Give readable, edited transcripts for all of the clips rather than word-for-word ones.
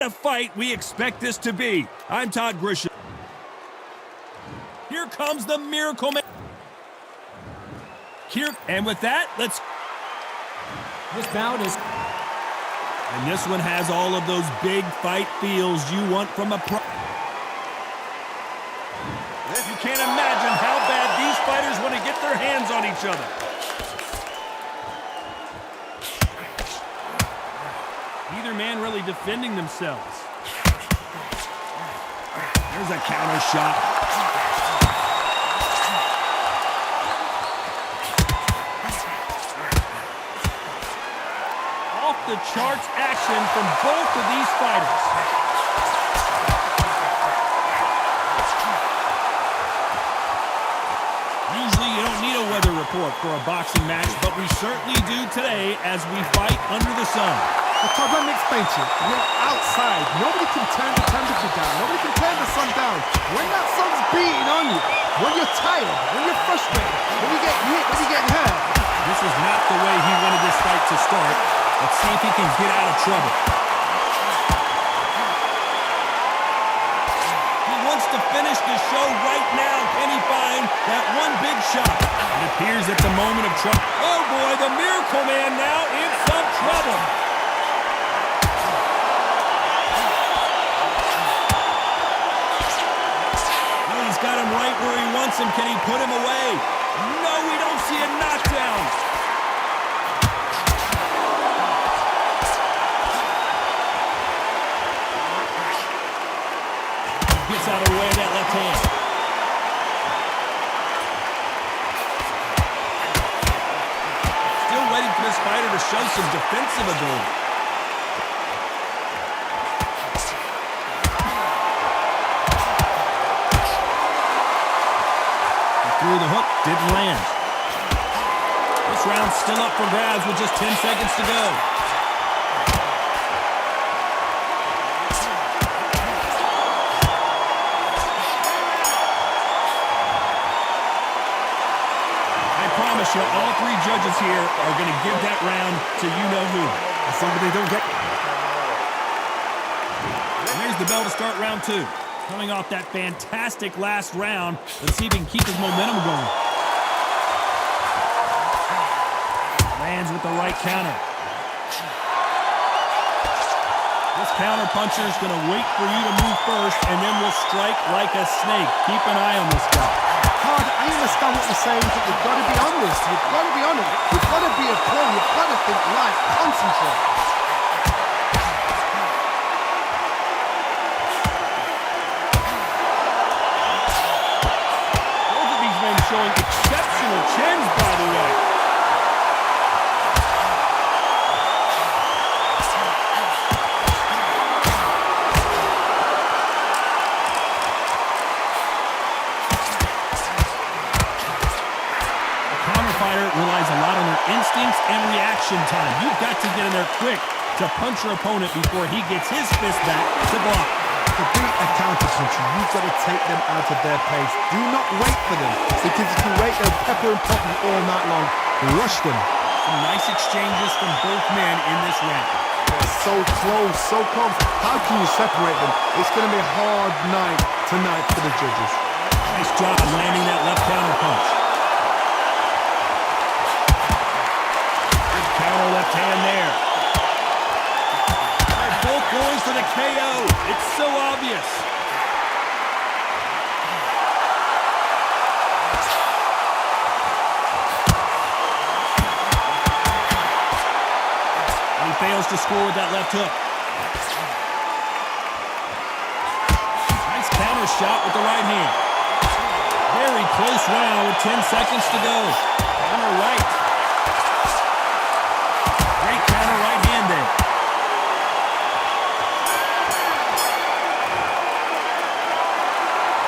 A fight we expect this to be. I'm Todd Grisham. Here comes the Miracle Man. Here, and with that, let's... This bout is... And this one has all of those big fight feels you want from a pro. You can't imagine how bad these fighters want to get their hands on each other. Neither man really defending themselves. There's a counter shot. Off the charts action from both of these fighters. Usually you don't need a weather report for a boxing match, but we certainly do today as we fight under the sun. Todd, let me explain to you. You're outside. Nobody can turn the temperature down. Nobody can turn the sun down. When that sun's beating on you, when you're tired, when you're frustrated, when you get hit, when you're getting hurt. This is not the way he wanted this fight to start. Let's see if he can get out of trouble. He wants to finish the show right now. Can he find that one big shot? It appears at the moment of trouble. Oh boy, the Miracle Man now in some trouble. He's got him right where he wants him. Can he put him away? No, we don't see a knockdown. Gets out of the way of that left hand. Still waiting for this fighter to show some defensive ability. Through the hook, didn't land. This round's still up for grabs with just 10 seconds to go. I promise you, all three judges here are going to give that round to you-know-who. Somebody they don't get. And there's the bell to start round two. Coming off that fantastic last round, let's see if he can keep his momentum going. Lands with the right counter. This counter puncher is going to wait for you to move first, and then will strike like a snake. Keep an eye on this guy. Todd, I understand what you're saying, but you've got to be on this. You've got to be on it. You've got to be a pro. You've got to think live. Concentrate. Showing exceptional chins, by the way. A counter fighter relies a lot on their instincts and reaction time. You've got to get in there quick to punch your opponent before he gets his fist back to block. To beat a counter puncher, you've got to take them out of their pace. Do not wait for them, because if you wait, they'll pepper and pop you all night long. Rush them. Some nice exchanges from both men in this round. They're so close, so close. How can you separate them? It's going to be a hard night tonight for the judges. Nice job landing that left counter punch. Good counter left hand there. Both going for the KO. It's so obvious. And he fails to score with that left hook. Nice counter shot with the right hand. Very close round with 10 seconds to go. Counter right. Great counter right hand there.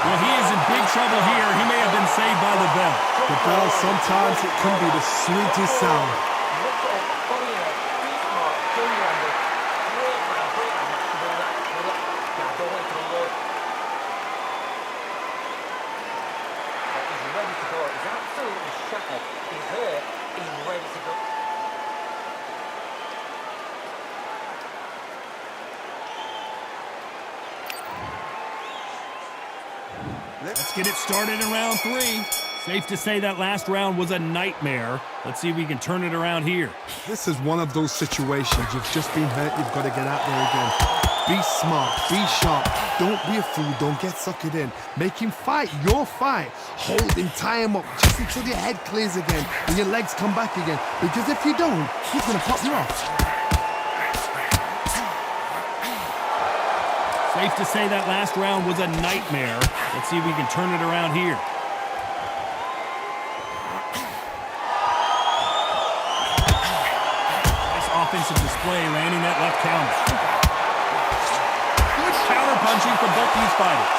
Well, he is in big trouble here. He may have been saved by the bell. The bell, sometimes it can be the sweetest sound. Let's get it started in round 3. Safe to say that last round was a nightmare. Let's see if we can turn it around here. This is one of those situations. You've just been hurt. You've got to get out there again. Be smart. Be sharp. Don't be a fool. Don't get suckered in. Make him fight your fight. Hold him. Tie him up just until your head clears again and your legs come back again. Because if you don't, he's going to pop you off. Safe to say that last round was a nightmare. Let's see if we can turn it around here. Nice offensive display, landing that left counter. Good counter punching from both these fighters.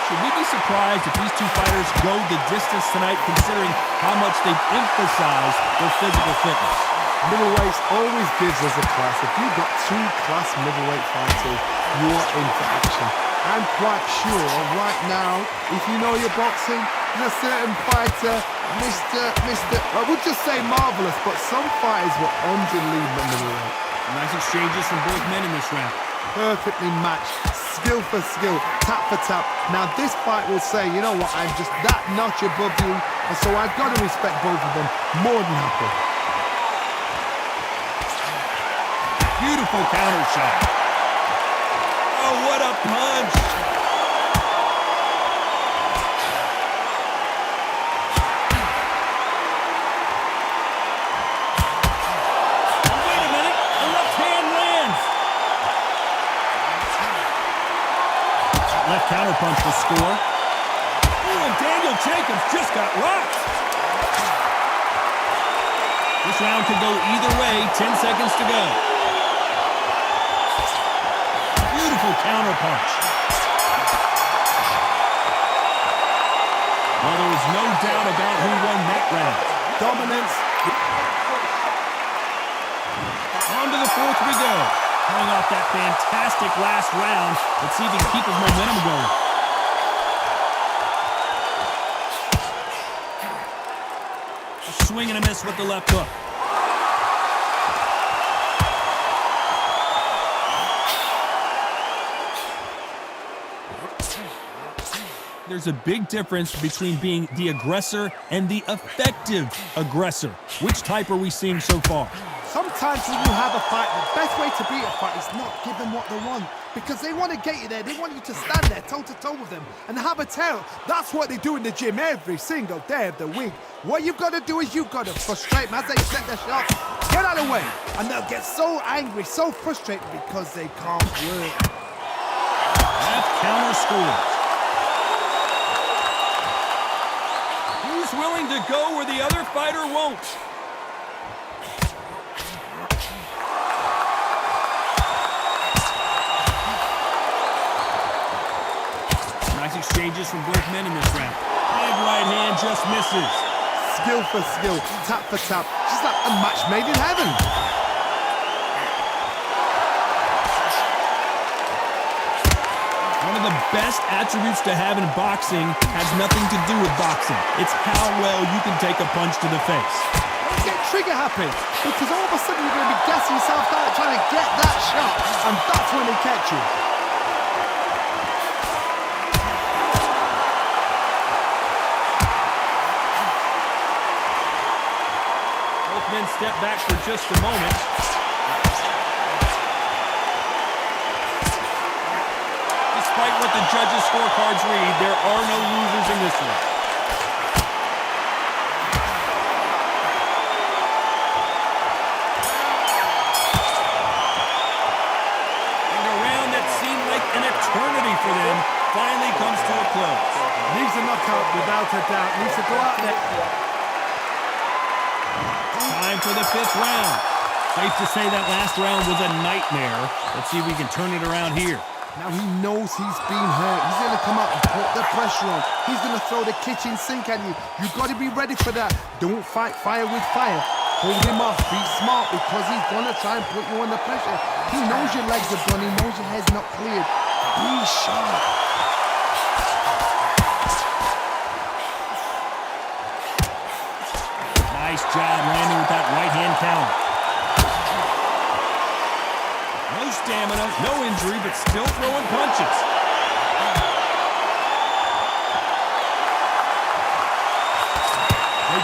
Should we be surprised if these two fighters go the distance tonight, considering how much they've emphasized their physical fitness? Middleweights always gives us a class. If you've got 2 class middleweight fighters, you're in for action. I'm quite sure right now, if you know your boxing, there's a certain fighter, I would just say marvelous, but some fighters were unbelievable middleweight. Nice exchanges from both men in this round. Perfectly matched, skill for skill, tap for tap. Now this fight will say, you know what, I'm just that notch above you, and so I've got to respect both of them more than happy. Beautiful counter shot. Oh, what a punch. Wait a minute. The left hand lands. Left counter punch to score. Oh, and Daniel Jacobs just got rocked. This round could go either way. 10 seconds to go. Beautiful counter punch. Well, there was no doubt about who won that round. Dominance. On to the 4th we go. Coming off that fantastic last round. Let's see if he can keep his momentum going. A swing and a miss with the left hook. There's a big difference between being the aggressor and the effective aggressor. Which type are we seeing so far? Sometimes when you have a fight, the best way to beat a fight is not give them what they want. Because they want to get you there. They want you to stand there toe-to-toe with them and have a tell. That's what they do in the gym every single day of the week. What you've got to do is you've got to frustrate them as they set their shots. Get out of the way. And they'll get so angry, so frustrated because they can't work. Left counter scores. Who's willing to go where the other fighter won't? Nice exchanges from both men in this round. Big right hand just misses. Skill for skill, tap for tap. Just like a match made in heaven. One of the best attributes to have in boxing has nothing to do with boxing. It's how well you can take a punch to the face. Get trigger happy, because all of a sudden you're going to be gassing yourself out trying to get that shot, and that's when they catch you. Both men step back for just a moment. Despite what the judges' scorecards read, there are no losers in this one. And a round that seemed like an eternity for them finally comes to a close. Needs a knockout without a doubt. Needs to go out there. Time for the 5th round. Safe to say that last round was a nightmare. Let's see if we can turn it around here. Now he knows he's been hurt. He's going to come out and put the pressure on. He's going to throw the kitchen sink at you. You've got to be ready for that. Don't fight fire with fire. Hold him off. Be smart, because he's going to try and put you under pressure. He knows your legs are done. He knows your head's not cleared. Be sharp. Nice job landing with that right hand counter. No stamina, no injury, but still throwing punches.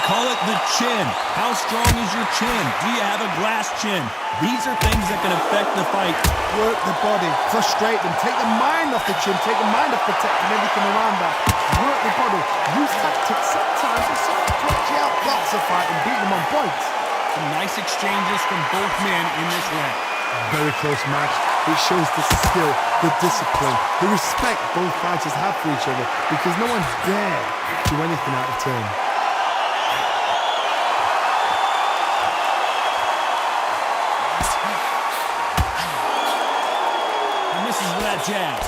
call it the chin. How strong is your chin? Do you have a glass chin? These are things that can affect the fight. Work the body, frustrate them, take the mind off the chin, take the mind off protecting everything around that. Work the body, use tactics sometimes to actually outbox a fight and beat them on points. Some nice exchanges from both men in this round. Very close match. It shows the skill, the discipline, the respect both fighters have for each other because no one dare do anything out of turn. And this is with that jab.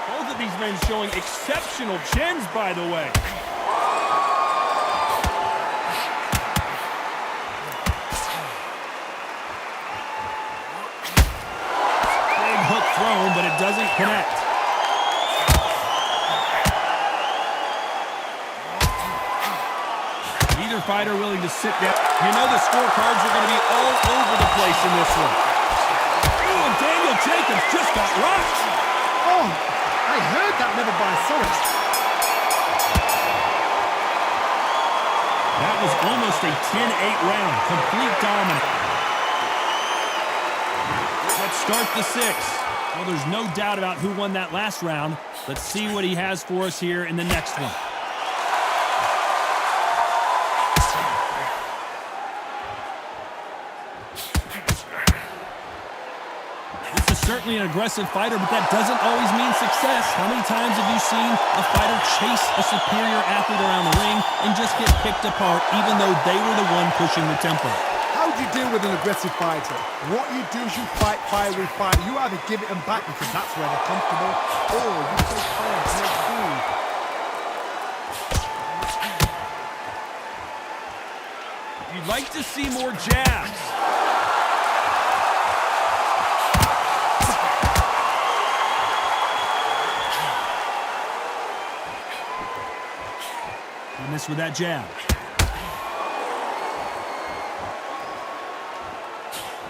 Both of these men showing exceptional chins, by the way. Thrown, but it doesn't connect. Neither fighter willing to sit down. You know the scorecards are going to be all over the place in this one. Oh, and Daniel Jacobs just got rocked. Oh, I heard that, never by Soros. That was almost a 10-8 round. Complete dominance. Let's start the sixth. Well, there's no doubt about who won that last round. Let's see what he has for us here in the next one. This is certainly an aggressive fighter, but that doesn't always mean success. How many times have you seen a fighter chase a superior athlete around the ring and just get picked apart even though they were the one pushing the tempo? How do you deal with an aggressive fighter? What you do is you fight fire with fire. You either give it them back because that's where they're comfortable, or you take fire and make food. You'd like to see more jabs. You miss with that jab.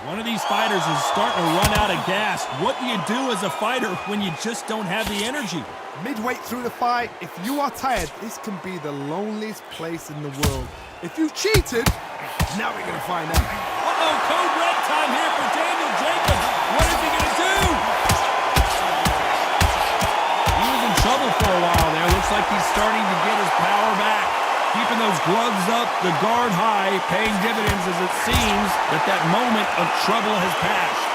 One of these fighters is starting to run out of gas. What do you do as a fighter when you just don't have the energy? Midway through the fight, if you are tired, this can be the loneliest place in the world. If you cheated, now we're going to find out. Uh-oh, code red time here for Daniel Jacobs. What is he going to do? He was in trouble for a while there. Looks like he's starting to get his power back. Keeping those gloves up, the guard high, paying dividends as it seems that moment of trouble has passed.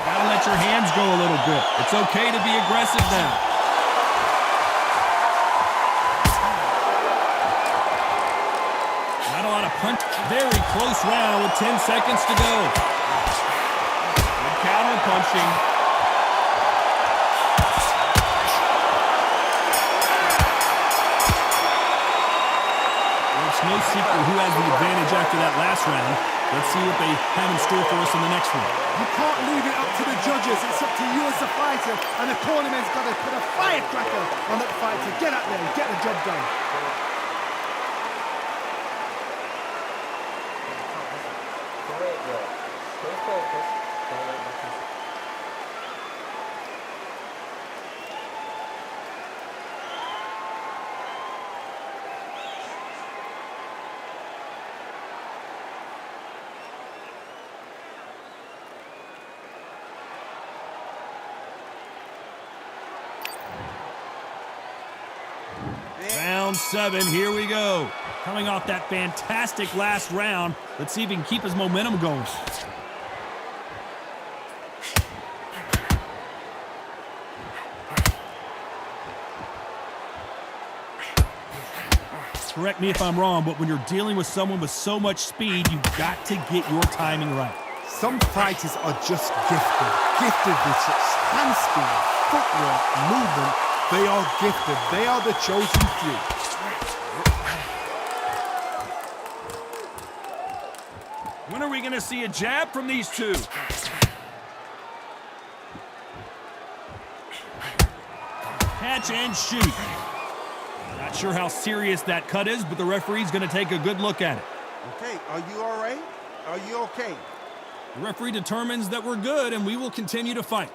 Gotta let your hands go a little bit. It's okay to be aggressive now. Not a lot of punch. Very close round with 10 seconds to go. Counter punching. It's no secret who has the advantage after that last round. Let's see what they have in store for us in the next one. You can't leave it up to the judges. It's up to you as the fighter, and the cornerman's got to put a firecracker on that fighter. Get out there and get the job done. Round 7, here we go. Coming off that fantastic last round, let's see if he can keep his momentum going. Correct me if I'm wrong, but when you're dealing with someone with so much speed, you've got to get your timing right. Some fighters are just gifted with such hand speed, footwork, movement. They are gifted. They are the chosen few. When are we going to see a jab from these two? Catch and shoot. Not sure how serious that cut is, but the referee's going to take a good look at it. Okay, are you all right? Are you okay? The referee determines that we're good, and we will continue to fight.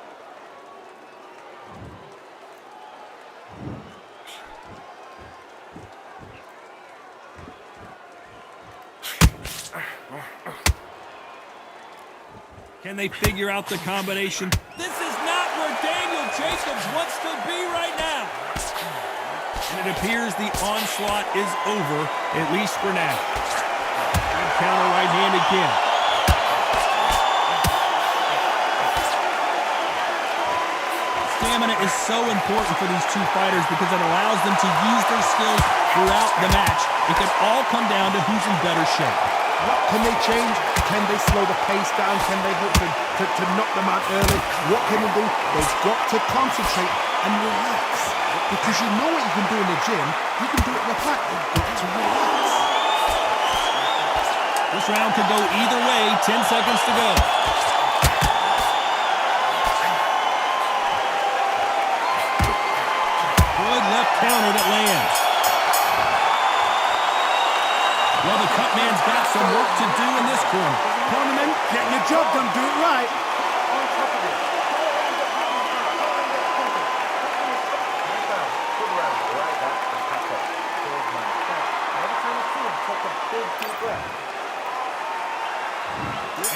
Can they figure out the combination? This is not where Daniel Jacobs wants to be right now. And it appears the onslaught is over, at least for now. Good counter right hand again. Stamina is so important for these two fighters because it allows them to use their skills throughout the match. It can all come down to who's in better shape. What can they change? Can they slow the pace down? Can they look to knock them out early? What can they do? They've got to concentrate and relax. Because you know what you can do in the gym, you can do it in the fight. You've got to relax. This round could go either way. 10 seconds to go. Good left counter that lands. Well, the cut man's got some work to do in this corner. Cornerman, getting your job done, do it right.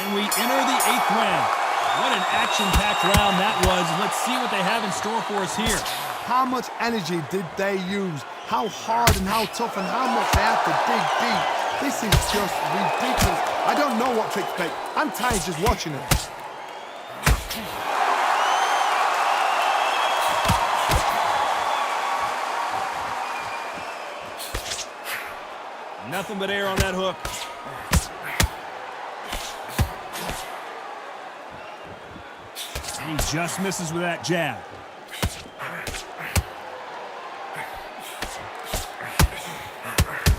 And we enter the 8th round. What an action-packed round that was. Let's see what they have in store for us here. How much energy did they use? How hard and how tough and how much they have to dig deep. This is just ridiculous. I don't know what to expect. I'm tired just watching it. Nothing but air on that hook. And he just misses with that jab.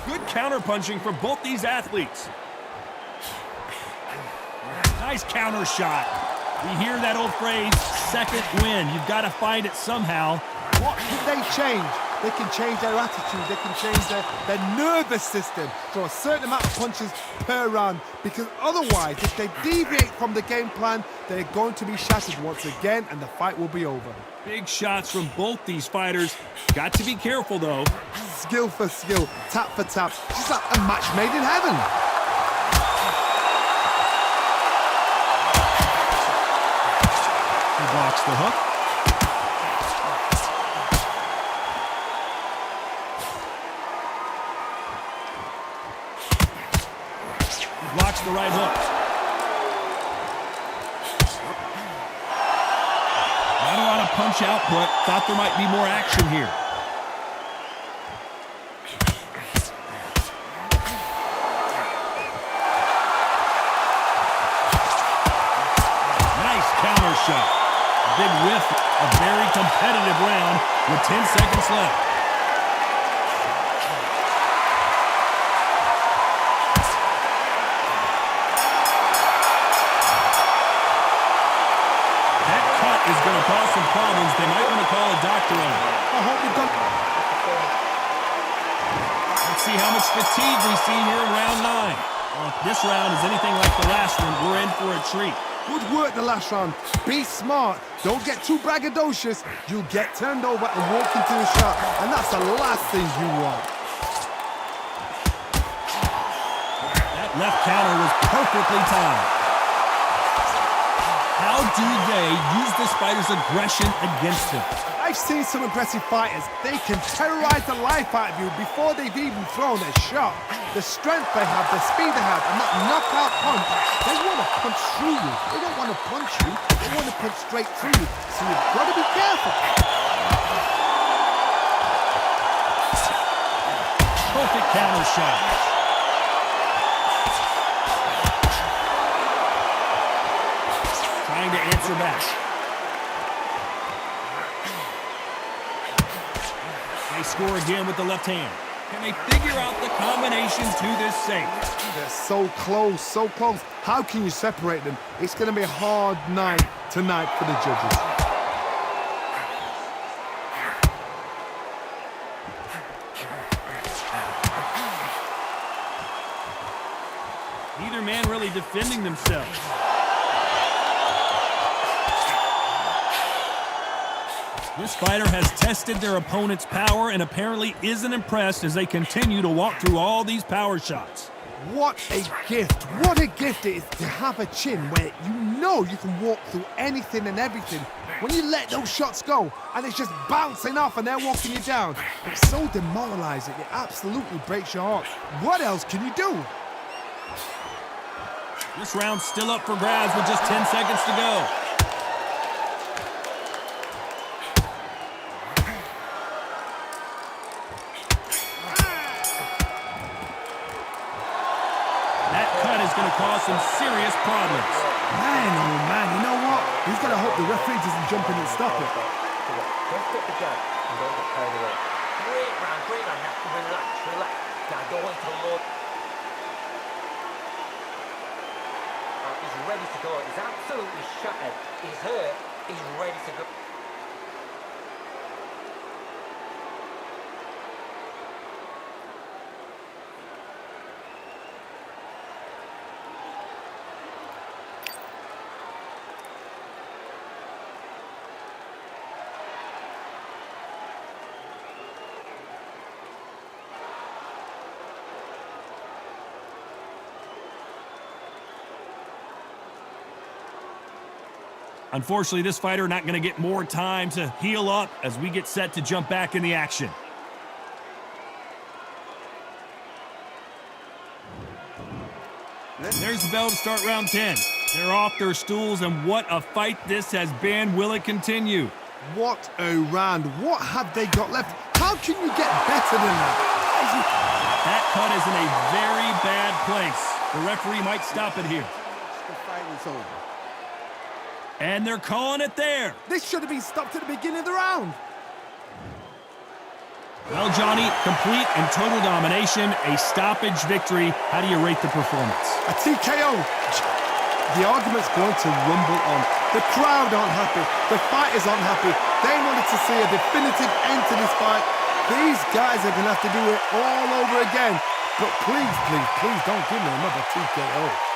Good counter-punching for both these athletes. Nice counter shot. We hear that old phrase, second win. You've got to find it somehow. What can they change? They can change their attitude. They can change their nervous system. Throw a certain amount of punches per round. Because otherwise, if they deviate from the game plan, they're going to be shattered once again, and the fight will be over. Big shots from both these fighters. Got to be careful, though. Skill for skill, tap for tap. Just like a match made in heaven. He blocks the hook. Blocks the right hook. Not a lot of punch output. Thought there might be more action here. Nice counter shot. A big whiff. A very competitive round with 10 seconds left. Is going to cause some problems. They might want to call a doctor on it. I hope you've done. Let's see how much fatigue we see here in round 9. Well, if this round is anything like the last one, we're in for a treat. Good work the last round. Be smart. Don't get too braggadocious. You'll get turned over and walk into the shot. And that's the last thing you want. That left counter was perfectly timed. How do they use this fighter's aggression against him? I've seen some aggressive fighters. They can terrorize the life out of you before they've even thrown a shot. The strength they have, the speed they have, and that knockout punch, they want to punch through you. They don't want to punch you. They want to punch straight through you. So you've got to be careful. Perfect counter shot. Trying to answer back. They score again with the left hand. Can they figure out the combination to this safe? They're so close, so close. How can you separate them? It's going to be a hard night tonight for the judges. defending themselves. This fighter has tested their opponent's power and apparently isn't impressed as they continue to walk through all these power shots. What a gift. What a gift it is to have a chin where you know you can walk through anything and everything. When you let those shots go and it's just bouncing off and they're walking you down, it's so demoralizing. It absolutely breaks your heart. What else can you do? This round's still up for grabs with just 10 seconds to go. That cut is going to cause some serious problems. Man, oh man, you know what? He's got to hope the referee doesn't jump in and stop it. Don't stop the jab and don't get carried away. Great round now. Relax. Now go into the load. He's ready to go. He's absolutely shattered. He's hurt. He's ready to go. Unfortunately, this fighter not going to get more time to heal up as we get set to jump back in the action. There's the bell to start round 10. They're off their stools, and what a fight this has been. Will it continue? What a round. What have they got left? How can you get better than that? That cut is in a very bad place. The referee might stop it here. The fight is over. And they're calling it there. This should have been stopped at the beginning of the round. Well, Johnny, complete and total domination, a stoppage victory. How do you rate the performance? A TKO. The argument's going to rumble on. The crowd aren't happy. The fighters aren't happy. They wanted to see a definitive end to this fight. These guys are going to have to do it all over again. But please don't give me another TKO.